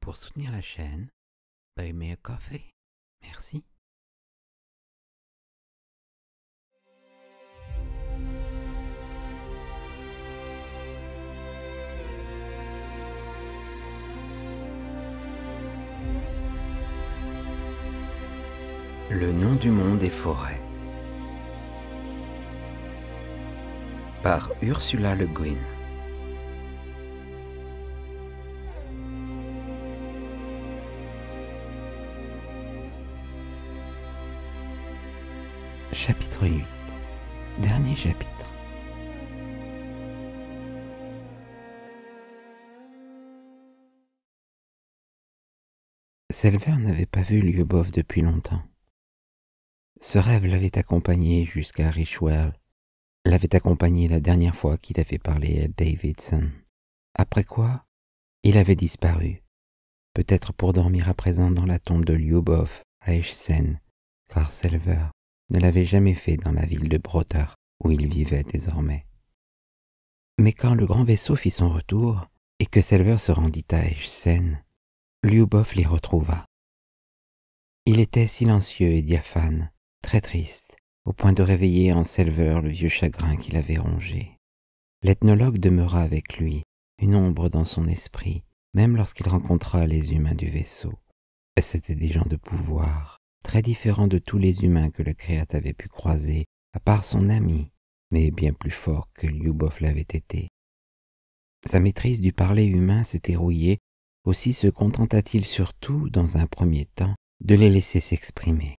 Pour soutenir la chaîne, buy me a coffee. Merci. Le nom du monde est forêt. Par Ursula Le Guin. Chapitre 8. Dernier chapitre. Selver n'avait pas vu Lyubov depuis longtemps. Ce rêve l'avait accompagné jusqu'à Richwell, l'avait accompagné la dernière fois qu'il avait parlé à Davidson. Après quoi, il avait disparu, peut-être pour dormir à présent dans la tombe de Lyubov à Eschsen, car Selver ne l'avait jamais fait dans la ville de Brother, où il vivait désormais. Mais quand le grand vaisseau fit son retour, et que Selver se rendit à Eschsen, Lyubov les retrouva. Il était silencieux et diaphane, très triste, au point de réveiller en Selver le vieux chagrin qui l'avait rongé. L'ethnologue demeura avec lui, une ombre dans son esprit, même lorsqu'il rencontra les humains du vaisseau. C'étaient des gens de pouvoir, très différents de tous les humains que le Créate avait pu croiser, à part son ami, mais bien plus fort que Lyubov l'avait été. Sa maîtrise du parler humain s'était rouillée, aussi se contenta-t-il surtout, dans un premier temps, de les laisser s'exprimer.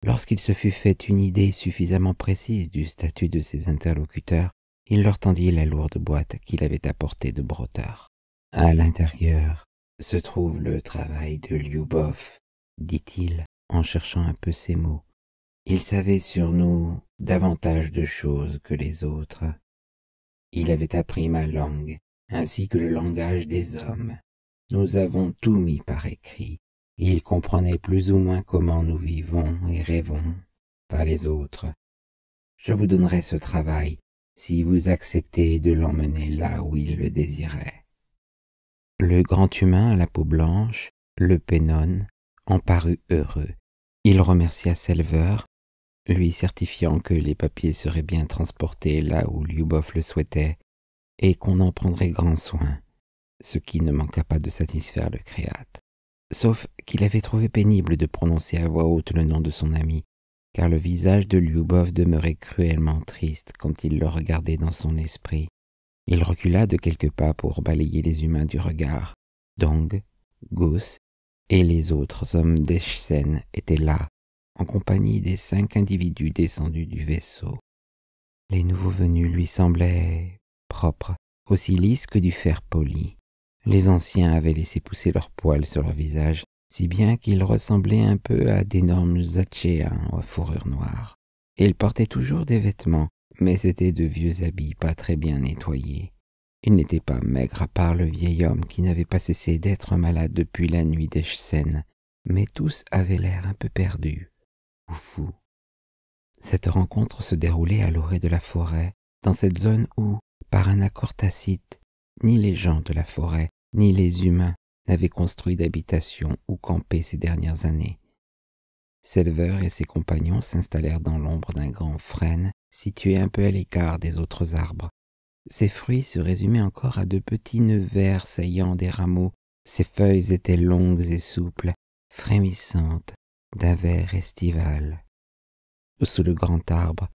Lorsqu'il se fut fait une idée suffisamment précise du statut de ses interlocuteurs, il leur tendit la lourde boîte qu'il avait apportée de Brother. « À l'intérieur se trouve le travail de Lyubov, dit-il, en cherchant un peu ses mots. Il savait sur nous davantage de choses que les autres. Il avait appris ma langue, ainsi que le langage des hommes. Nous avons tout mis par écrit. Il comprenait plus ou moins comment nous vivons et rêvons, pas les autres. Je vous donnerai ce travail si vous acceptez de l'emmener là où il le désirait. » Le grand humain à la peau blanche, le Pénon, en parut heureux. Il remercia Selver, lui certifiant que les papiers seraient bien transportés là où Lyubov le souhaitait et qu'on en prendrait grand soin, ce qui ne manqua pas de satisfaire le Créate. Sauf qu'il avait trouvé pénible de prononcer à voix haute le nom de son ami, car le visage de Lyubov demeurait cruellement triste quand il le regardait dans son esprit. Il recula de quelques pas pour balayer les humains du regard. Dong, Gus et les autres hommes d'Eschsen étaient là, en compagnie des 5 individus descendus du vaisseau. Les nouveaux venus lui semblaient propres, aussi lisses que du fer poli. Les anciens avaient laissé pousser leurs poils sur leur visage, si bien qu'ils ressemblaient un peu à d'énormes Zatchéens à fourrure noire. Ils portaient toujours des vêtements, mais c'étaient de vieux habits pas très bien nettoyés. Ils n'étaient pas maigres à part le vieil homme qui n'avait pas cessé d'être malade depuis la nuit d'Eschsen, mais tous avaient l'air un peu perdus ou fous. Cette rencontre se déroulait à l'orée de la forêt, dans cette zone où, par un accord tacite, ni les gens de la forêt, ni les humains n'avaient construit d'habitation ou campé ces dernières années. Selver et ses compagnons s'installèrent dans l'ombre d'un grand frêne situé un peu à l'écart des autres arbres. Ses fruits se résumaient encore à de petits nœuds verts saillant des rameaux. Ses feuilles étaient longues et souples, frémissantes, d'un vert estival. Sous le grand arbre,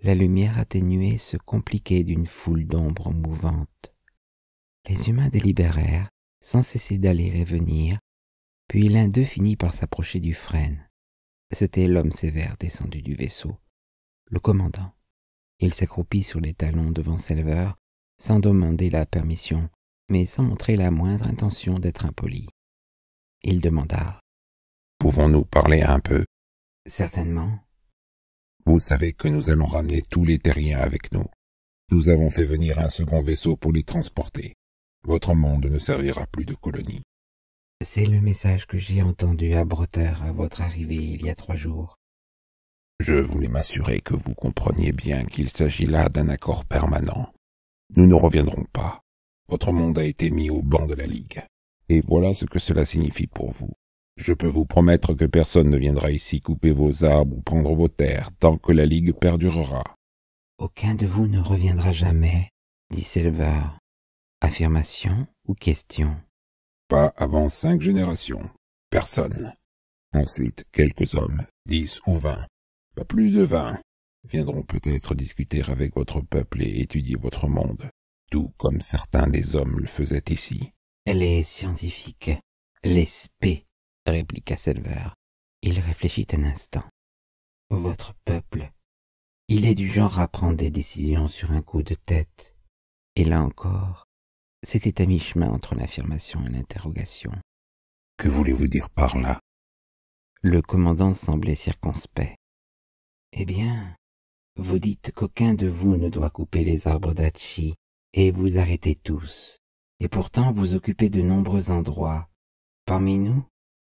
la lumière atténuée se compliquait d'une foule d'ombres mouvantes. Les humains délibérèrent, sans cesser d'aller et venir, puis l'un d'eux finit par s'approcher du frêne. C'était l'homme sévère descendu du vaisseau, le commandant. Il s'accroupit sur les talons devant Selver, sans demander la permission, mais sans montrer la moindre intention d'être impoli. Il demanda : « Pouvons-nous parler un peu ? » ?»« Certainement. » »« Vous savez que nous allons ramener tous les terriens avec nous. Nous avons fait venir un second vaisseau pour les transporter. Votre monde ne servira plus de colonie. » »« C'est le message que j'ai entendu à Brother à votre arrivée il y a 3 jours. » »« Je voulais m'assurer que vous compreniez bien qu'il s'agit là d'un accord permanent. Nous ne reviendrons pas. Votre monde a été mis au banc de la Ligue. Et voilà ce que cela signifie pour vous. Je peux vous promettre que personne ne viendra ici couper vos arbres ou prendre vos terres tant que la Ligue perdurera. Aucun de vous ne reviendra jamais, dit Silver. Affirmation ou question? Pas avant 5 générations. Personne. Ensuite, quelques hommes, 10 ou 20, pas plus de 20, viendront peut-être discuter avec votre peuple et étudier votre monde, tout comme certains des hommes le faisaient ici. Elle est scientifique. L'espée, répliqua Silver. Il réfléchit un instant. Votre peuple, il est du genre à prendre des décisions sur un coup de tête. Et là encore, c'était à mi-chemin entre l'affirmation et l'interrogation. Que voulez-vous dire par là? Le commandant semblait circonspect. Eh bien, vous dites qu'aucun de vous ne doit couper les arbres d'Hachi, et vous arrêtez tous. Et pourtant vous occupez de nombreux endroits. Parmi nous,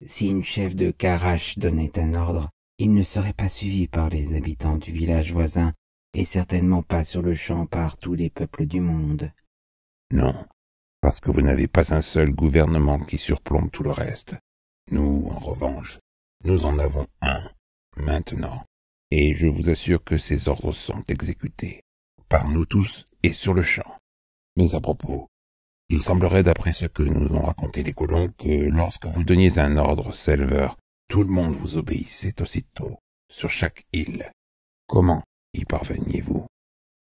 si une chef de Karash donnait un ordre, il ne serait pas suivi par les habitants du village voisin, et certainement pas sur le champ par tous les peuples du monde. Non, parce que vous n'avez pas un seul gouvernement qui surplombe tout le reste. Nous, en revanche, nous en avons un, maintenant, et je vous assure que ces ordres sont exécutés, par nous tous et sur le champ. Mais à propos, il semblerait, d'après ce que nous ont raconté les colons, que lorsque vous donniez un ordre, Silver, tout le monde vous obéissait aussitôt, sur chaque île. Comment y parveniez-vous?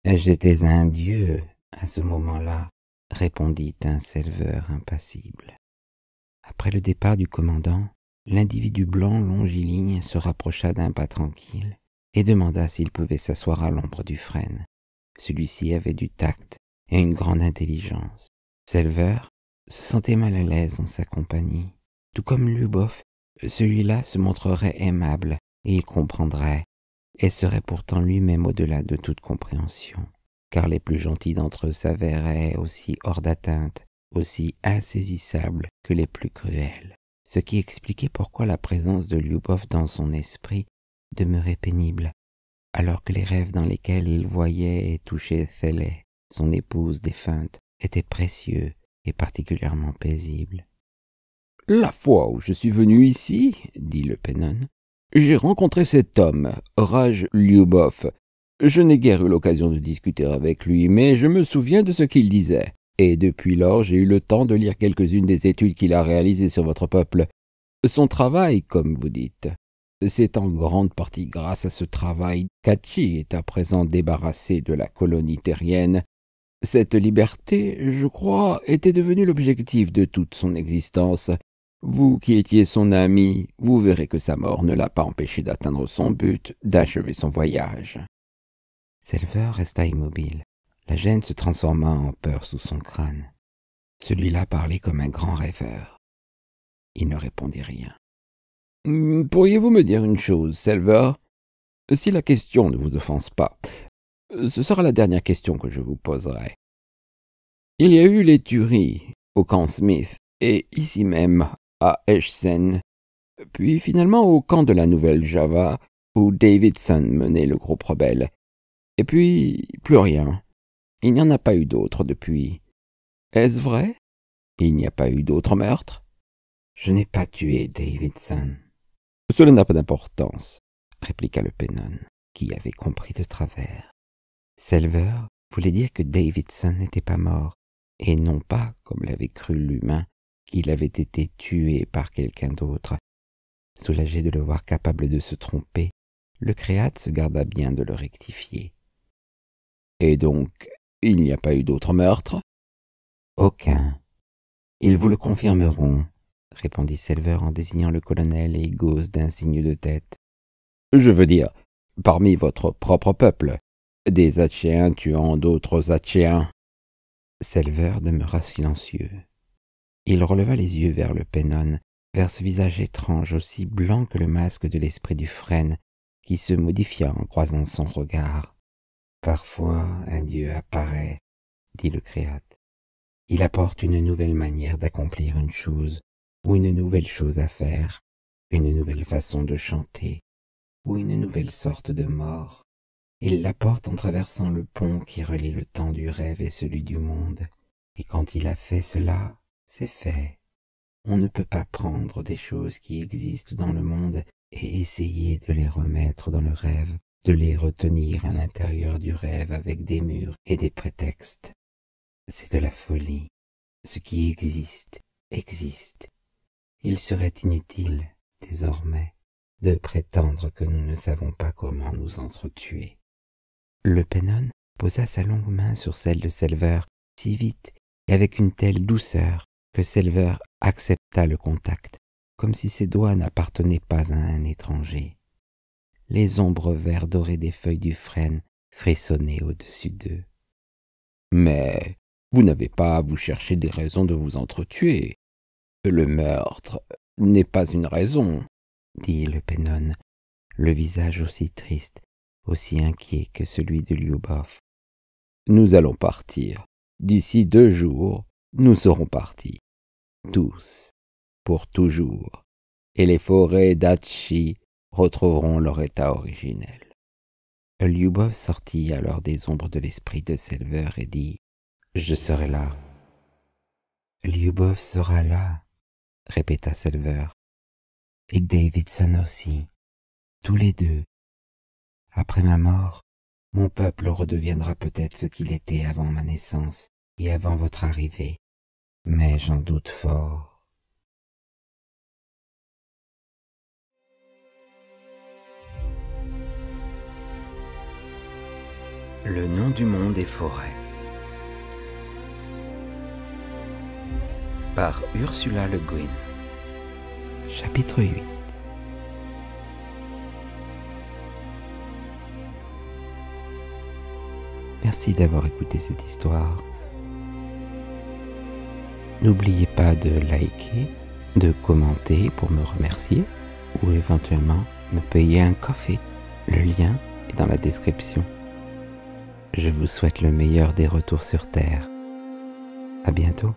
J'étais un dieu à ce moment-là, répondit un Silver impassible. Après le départ du commandant, l'individu blanc longiligne se rapprocha d'un pas tranquille et demanda s'il pouvait s'asseoir à l'ombre du frêne. Celui-ci avait du tact et une grande intelligence. Silver se sentait mal à l'aise en sa compagnie. Tout comme Lyubov, celui-là se montrerait aimable et il comprendrait, et serait pourtant lui-même au-delà de toute compréhension, car les plus gentils d'entre eux s'avéraient aussi hors d'atteinte, aussi insaisissables que les plus cruels, ce qui expliquait pourquoi la présence de Lyubov dans son esprit demeurait pénible, alors que les rêves dans lesquels il voyait et touchait Thélé, son épouse défunte, étaient précieux et particulièrement paisibles. « La fois où je suis venu ici, dit le Pennon, j'ai rencontré cet homme, Raj Lyubov. Je n'ai guère eu l'occasion de discuter avec lui, mais je me souviens de ce qu'il disait. Et depuis lors, j'ai eu le temps de lire quelques-unes des études qu'il a réalisées sur votre peuple. Son travail, comme vous dites, c'est en grande partie grâce à ce travail qu'Hachi est à présent débarrassé de la colonie terrienne. Cette liberté, je crois, était devenue l'objectif de toute son existence. Vous qui étiez son ami, vous verrez que sa mort ne l'a pas empêché d'atteindre son but, d'achever son voyage. » Silver resta immobile. La gêne se transforma en peur sous son crâne. Celui-là parlait comme un grand rêveur. Il ne répondit rien. « Pourriez-vous me dire une chose, Silver? Si la question ne vous offense pas, ce sera la dernière question que je vous poserai. Il y a eu les tueries au camp Smith et ici même à Eschsen, puis finalement au camp de la Nouvelle Java où Davidson menait le groupe rebelle. Et puis plus rien. Il n'y en a pas eu d'autres depuis. Est-ce vrai? Il n'y a pas eu d'autres meurtres? Je n'ai pas tué Davidson. Cela n'a pas d'importance, répliqua le Pennon, qui avait compris de travers. Silver voulait dire que Davidson n'était pas mort, et non pas, comme l'avait cru l'humain, qu'il avait été tué par quelqu'un d'autre. Soulagé de le voir capable de se tromper, le créate se garda bien de le rectifier. « Et donc, il n'y a pas eu d'autres meurtres? »« Aucun. Ils vous le confirmeront, » répondit Silver en désignant le colonel et Gauze d'un signe de tête. « Je veux dire, parmi votre propre peuple, des Hatchéens tuant d'autres Hatchéens. » Silver demeura silencieux. Il releva les yeux vers le Pennon, vers ce visage étrange aussi blanc que le masque de l'esprit du frêne, qui se modifia en croisant son regard. « Parfois un dieu apparaît, » dit le créate. « Il apporte une nouvelle manière d'accomplir une chose, ou une nouvelle chose à faire, une nouvelle façon de chanter, ou une nouvelle sorte de mort. Il l'apporte en traversant le pont qui relie le temps du rêve et celui du monde, et quand il a fait cela, c'est fait. On ne peut pas prendre des choses qui existent dans le monde et essayer de les remettre dans le rêve, de les retenir à l'intérieur du rêve avec des murs et des prétextes. C'est de la folie. Ce qui existe, existe. Il serait inutile, désormais, de prétendre que nous ne savons pas comment nous entretuer. Le Pennon posa sa longue main sur celle de Selver si vite et avec une telle douceur que Selver accepta le contact, comme si ses doigts n'appartenaient pas à un étranger. Les ombres vert dorées des feuilles du frêne frissonnaient au-dessus d'eux. « Mais vous n'avez pas à vous chercher des raisons de vous entretuer. Le meurtre n'est pas une raison, » dit le Pennon, le visage aussi triste, aussi inquiet que celui de Lyubov. « Nous allons partir. D'ici 2 jours, nous serons partis. Tous, pour toujours, et les forêts d'Atchi retrouveront leur état originel. » Lyubov sortit alors des ombres de l'esprit de Selver et dit « Je serai là. »« Lyubov sera là, » répéta Selver. « Et Davidson aussi, tous les deux. Après ma mort, mon peuple redeviendra peut-être ce qu'il était avant ma naissance et avant votre arrivée, mais j'en doute fort. » Le nom du monde est forêt. Par Ursula Le Guin. Chapitre 8. Merci d'avoir écouté cette histoire. N'oubliez pas de liker, de commenter pour me remercier ou éventuellement me payer un café. Le lien est dans la description. Je vous souhaite le meilleur des retours sur Terre. À bientôt.